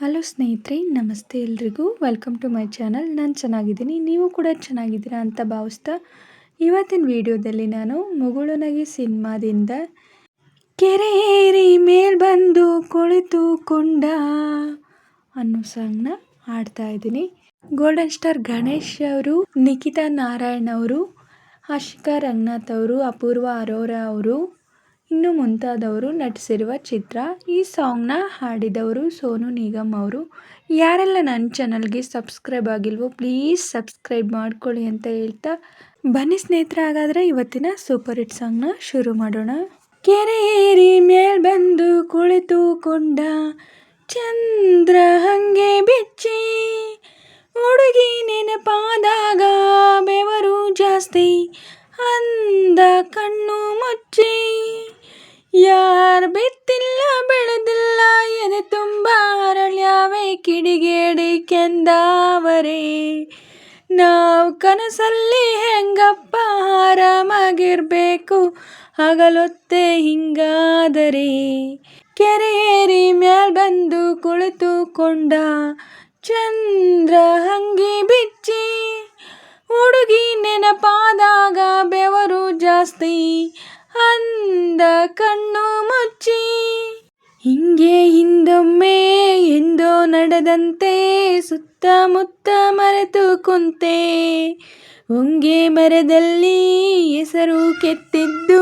Hello ಸ್ನೇಹಿತರೆ, ನಮಸ್ತೆ ಎಲ್ರಿಗೂ. Welcome to my channel. ನಾನು ಚೆನ್ನಾಗಿದ್ದೀನಿ, ನೀವು ಕೂಡ ಚೆನ್ನಾಗಿದ್ದೀರಾ ಅಂತ ಭಾವಿಸ್ತಾ ಇವತ್ತಿನ ವಿಡಿಯೋದಲ್ಲಿ ನಾನು ಮುಗುಳುನಗೆ ಸಿನಿಮಾದಿಂದ ಕೆರೆ ಏರಿ ಮೇಲ್ ಬಂದು ಕುಳಿತುಕೊಂಡ ಅನ್ನೋ ಸಾಂಗ್ನ ಹಾಡ್ತಾ ಇದ್ದೀನಿ. ಗೋಲ್ಡನ್ ಸ್ಟಾರ್ ಗಣೇಶ್ ಅವರು, ನಿಖಿತಾ ನಾರಾಯಣ್ ಅವರು, ಆಶಿಕಾ ರಂಗನಾಥ್ ಅವರು, ಅಪೂರ್ವ ಅರೋರಾ ಅವರು ಇನ್ನು ಮುಂತಾದವರು ನಟಿಸಿರುವ ಚಿತ್ರ. ಈ ಸಾಂಗ್ನ ಹಾಡಿದವರು ಸೋನು ನಿಗಮ್ ಅವರು. ಯಾರೆಲ್ಲ ನನ್ನ ಚಾನಲ್ಗೆ ಸಬ್ಸ್ಕ್ರೈಬ್ ಆಗಿಲ್ವೋ ಪ್ಲೀಸ್ ಸಬ್ಸ್ಕ್ರೈಬ್ ಮಾಡ್ಕೊಳ್ಳಿ ಅಂತ ಹೇಳ್ತಾ ಬನ್ನಿ ಸ್ನೇಹಿತರೆ, ಹಾಗಾದರೆ ಇವತ್ತಿನ ಸೂಪರ್ ಹಿಟ್ ಸಾಂಗ್ನ ಶುರು ಮಾಡೋಣ. ಕೆರೆ ಏರಿ ಮೇಲ್ ಬಂದು ಕುಳಿತುಕೊಂಡ ಚಂದ್ರ ಹಂಗೆ ಬಿಚ್ಚಿ, ಹುಡುಗಿ ನೆನಪಾದಾಗ ಬೆವರು ಜಾಸ್ತಿ, ಅಂದ ಕಣ್ಣು ಮುಚ್ಚಿ, ಯಾರ್ ಬಿತ್ತಿಲ್ಲ ಬೆಳೆದಿಲ್ಲ ಎದೆ ತುಂಬ ಅರಳ್ಯಾವೆ ಕಿಡಿಗೇಡಿ ಕೆಂದಾವರೆ, ನಾವು ಕನಸಲ್ಲಿ ಹೆಂಗಪ್ಪ ಆರಾಮಾಗಿರ್ಬೇಕು ಹಗಲೊತ್ತೆ ಹಿಂಗಾದರೆ, ಕೆರೆ ಏರಿ ಮ್ಯಾಲ್ ಬಂದು ಕುಳಿತುಕೊಂಡ ಚಂದ್ರ ಹಂಗೆ ಬಿಚ್ಚಿ, ಹುಡುಗಿ ನೆನಪಾದಾಗ ಬೆವರು ಜಾಸ್ತಿ, ಅಂದ ಕಣ್ಣು ಮುಚ್ಚಿ, ಹಿಂಗೆ ಹಿಂದೊಮ್ಮೆ ಎಂದೋ ನಡೆದಂತೆ ಸುತ್ತಮುತ್ತ ಮರೆತು ಕುಂತೆ, ಹೊಂಗೆ ಮರದಲ್ಲಿ ಹೆಸರು ಕೆತ್ತಿದ್ದು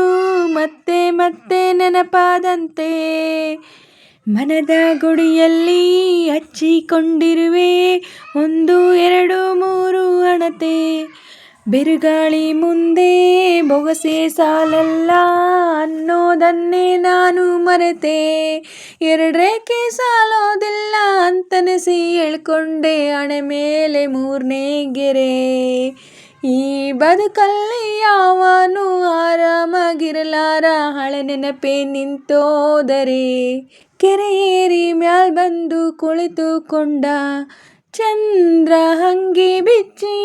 ಮತ್ತೆ ಮತ್ತೆ ನೆನಪಾದಂತೆ, ಮನದ ಗುಡಿಯಲ್ಲಿ ಹಚ್ಚಿಕೊಂಡಿರುವೆ 1 2 3 ಹಣತೆ, ಬಿರುಗಾಳಿ ಮುಂದೆ ಬೊಗಸೆ ಸಾಲಲ್ಲ ಅನ್ನೋದನ್ನೇ ನಾನು ಮರೆತೆ, 2 ರೇಖೆ ಸಾಲೋದಿಲ್ಲ ಅಂತನಿಸಿ ಹೇಳ್ಕೊಂಡೆ ಹಣೆ ಮೇಲೆ 3ನೇ ಗೆರೆ, ಈ ಬದುಕಲ್ಲಿ ಯಾವನು ಆರಾಮಾಗಿರಲಾರ ಹಳೆ ನೆನಪೇ ನಿಂತೋದರೆ, ಕೆರೆ ಏರಿ ಮ್ಯಾಲ್ ಬಂದು ಕುಳಿತುಕೊಂಡ ಚಂದ್ರ ಹಂಗೆ ಬಿಚ್ಚಿ,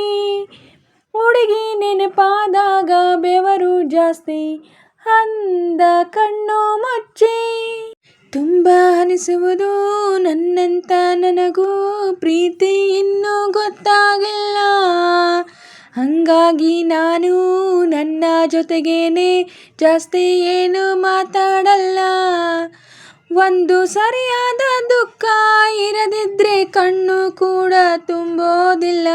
ಹುಡುಗಿ ನೆನಪಾದಾಗ ಬೆವರು ಜಾಸ್ತಿ, ಅಂದ ಕಣ್ಣು ಮುಚ್ಚಿ, ತುಂಬ ಅನಿಸುವುದು ನನ್ನಂತ ನನಗೂ ಪ್ರೀತಿ ಇನ್ನೂ ಗೊತ್ತಾಗಿಲ್ಲ, ಹಂಗಾಗಿ ನಾನು ನನ್ನ ಜೊತೆಗೇನೆ ಜಾಸ್ತಿ ಏನು ಮಾತಾಡಲ್ಲ, ಒಂದು ಸರಿಯಾದ ದುಃಖ ಇರದಿದ್ರೆ ಕಣ್ಣು ಕೂಡ ತುಂಬೋದಿಲ್ಲ,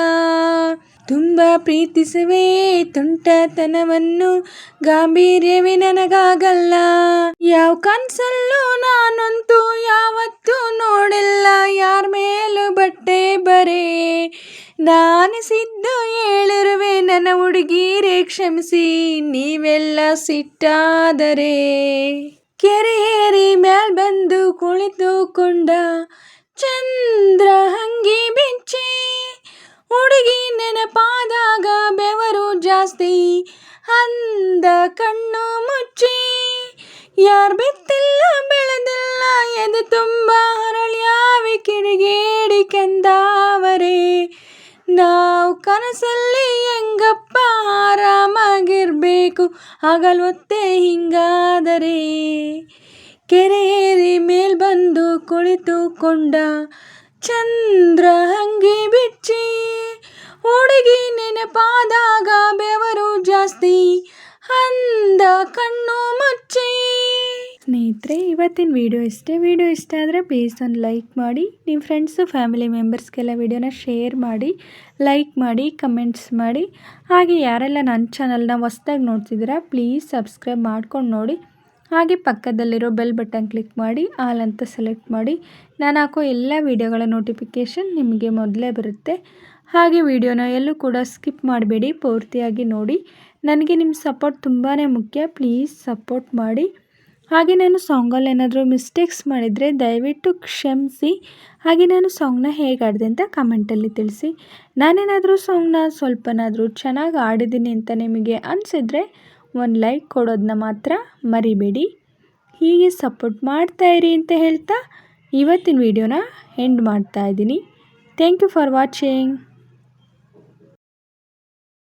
ತುಂಬ ಪ್ರೀತಿಸುವೆ ತುಂಟತನವನ್ನು ಗಾಂಭೀರ್ಯವೇ ನನಗಾಗಲ್ಲ, ಯಾವ ಕನ್ಸಲ್ಲೂ ನಾನಂತೂ ಯಾವತ್ತೂ ನೋಡಿಲ್ಲ ಯಾರ ಮೇಲೂ ಬಟ್ಟೆ ಬರೆ, ನಾನಿಸಿದ್ದು ಹೇಳಿರುವೆ ನನ್ನ ಹುಡುಗೀರೇ ಕ್ಷಮಿಸಿ ನೀವೆಲ್ಲ ಸಿಟ್ಟಾದರೆ, ಕೆರೆ ಏರಿ ಮ್ಯಾಲ್ ಬಂದು ಕುಳಿತುಕೊಂಡ ಚಂದ್ರ ಹಂಗೆ ಬಿಚ್ಚಿ, ಹುಡುಗಿ ನೆನಪಾದಾಗ ಬೆವರು ಜಾಸ್ತಿ, ಅಂದ ಕಣ್ಣು ಮುಚ್ಚಿ, ಯಾರ್ ಬಿತ್ತಿಲ್ಲ ಬೆಳೆದಿಲ್ಲ ಎದೆ ತುಂಬ ಹರಳ್ಯಾವೆ ಕಿಡಿಗೇಡಿ ಕೆಂದಾವರೆ, ನಾವು ಕನಸಲ್ಲಿ ಹೆಂಗಪ್ಪ ಆರಾಮಾಗಿರ್ಬೇಕು ಹಗಲೊತ್ತೆ ಹಿಂಗಾದರೆ, ಕೆರೆ ಏರಿ ಮೇಲ್ ಬಂದು ಕುಳಿತುಕೊಂಡ ಚಂದ್ರ ಹಂಗೆ ಬಿಚ್ಚಿ, ಹುಡುಗಿ ನೆನಪಾದಾಗ ಬೆವರು ಜಾಸ್ತಿ, ಅಂದ ಕಣ್ಣು ಮುಚ್ಚಿ. ಸ್ನೇಹಿತರೆ, ಇವತ್ತಿನ ವಿಡಿಯೋ ವಿಡಿಯೋ ಇಷ್ಟ ಆದರೆ ಪ್ಲೀಸ್ ಒಂದು ಲೈಕ್ ಮಾಡಿ, ನಿಮ್ಮ ಫ್ರೆಂಡ್ಸು ಫ್ಯಾಮಿಲಿ ಮೆಂಬರ್ಸ್ಗೆಲ್ಲ ವಿಡಿಯೋನ ಶೇರ್ ಮಾಡಿ, ಲೈಕ್ ಮಾಡಿ, ಕಮೆಂಟ್ಸ್ ಮಾಡಿ. ಹಾಗೆ ಯಾರೆಲ್ಲ ನನ್ನ ಚಾನಲ್ನ ಹೊಸ್ದಾಗಿ ನೋಡ್ತಿದ್ದೀರಾ ಪ್ಲೀಸ್ ಸಬ್ಸ್ಕ್ರೈಬ್ ಮಾಡ್ಕೊಂಡು ನೋಡಿ. ಹಾಗೆ ಪಕ್ಕದಲ್ಲಿರೋ ಬೆಲ್ ಬಟನ್ ಕ್ಲಿಕ್ ಮಾಡಿ ಆಲ್ ಅಂತ ಸೆಲೆಕ್ಟ್ ಮಾಡಿ, ನಾನು ಹಾಕೋ ಎಲ್ಲ ವಿಡಿಯೋಗಳ ನೋಟಿಫಿಕೇಷನ್ ನಿಮಗೆ ಮೊದಲೇ ಬರುತ್ತೆ. ಹಾಗೆ ವಿಡಿಯೋನ ಎಲ್ಲೂ ಕೂಡ ಸ್ಕಿಪ್ ಮಾಡಬೇಡಿ, ಪೂರ್ತಿಯಾಗಿ ನೋಡಿ. ನನಗೆ ನಿಮ್ಮ ಸಪೋರ್ಟ್ ತುಂಬಾ ಮುಖ್ಯ, ಪ್ಲೀಸ್ ಸಪೋರ್ಟ್ ಮಾಡಿ. ಹಾಗೆ ನಾನು ಸಾಂಗಲ್ಲಿ ಏನಾದರೂ ಮಿಸ್ಟೇಕ್ಸ್ ಮಾಡಿದರೆ ದಯವಿಟ್ಟು ಕ್ಷಮಿಸಿ. ಹಾಗೆ ನಾನು ಸಾಂಗ್ನ ಹೇಗೆ ಆಡಿದೆ ಅಂತ ಕಮೆಂಟಲ್ಲಿ ತಿಳಿಸಿ. ನಾನೇನಾದರೂ ಸಾಂಗ್ನ ಸ್ವಲ್ಪನಾದರೂ ಚೆನ್ನಾಗಿ ಆಡಿದ್ದೀನಿ ಅಂತ ನಿಮಗೆ ಅನಿಸಿದರೆ ಒಂದು ಲೈಕ್ ಕೊಡೋದನ್ನ ಮಾತ್ರ ಮರಿಬೇಡಿ. ಹೀಗೆ ಸಪೋರ್ಟ್ ಮಾಡ್ತಾಯಿರಿ ಅಂತ ಹೇಳ್ತಾ ಇವತ್ತಿನ ವಿಡಿಯೋನ ಎಂಡ್ ಮಾಡ್ತಾಯಿದ್ದೀನಿ. Thank you for watching.